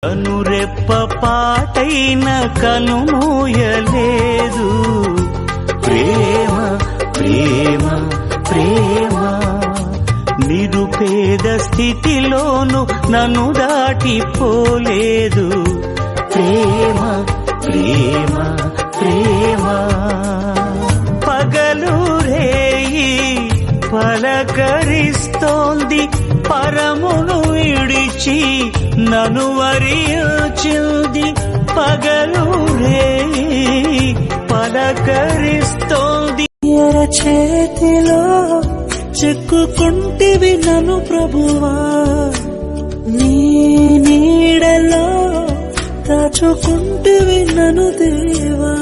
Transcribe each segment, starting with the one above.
కనురెప్ప పాటైన కనుమూయలేదు ప్రేమ ప్రేమ ప్రేమ నిరుపేద స్థితిలోను నన్ను దాటిపోలేదు ప్రేమ ప్రేమ ప్రేమ పగలు రేయి పలకరిస్తోంది పరమును విడిచి నన్ను వరించింది పగలు రేయి పలకరిస్తోంది చేతిలో చెక్కుకుంటివి నన్ను ప్రభువా నీ నీడలో దాచుకుంటివి నన్ను దేవా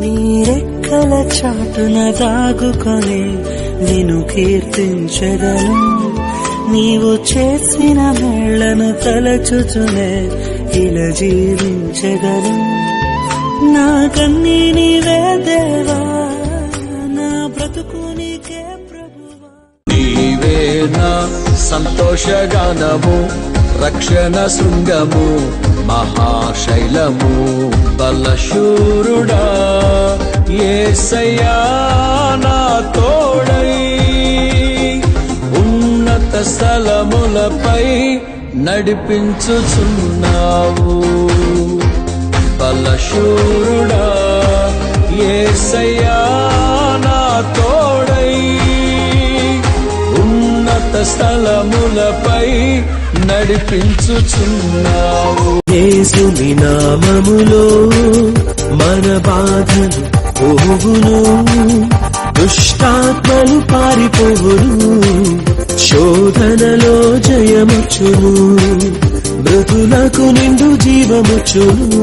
నీ రెక్కల చాటున దాగుకొని నిన్ను కీర్తించదను నీవు చేసిన మేళ్లను తలచుచునే ఇలా జీవించదను నా కన్నీ నీవే దేవా నా బ్రతుకు నీకే ప్రభువా నీవే నా సంతోషగానము రక్షణ శృంగము మహాశైలము బలశూరుడా యేసయ్యా నా తోడై ఉన్నత స్థలములపై నడిపించుచున్నావు బలశూరుడా యేసయ్యా నా తోడై ఉన్నత స్థలములపై నడిపించుచున్నావు యేసుని నామములో మన బాధలు పోవును దుష్టాత్మలు పారిపోవును శోధనలో జయముచ్చును మృతులకు నిండు జీవముచ్చును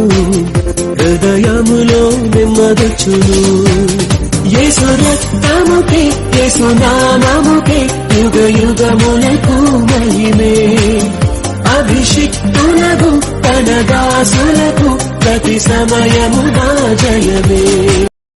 హృదయములో నెమ్మదొచ్చును యేసు రక్తముకే యేసు నామముకే యుగ యుగములకు మహిమే అభిషిక్తులకు తన దాసులకు ప్రతి సమయము నా జయమే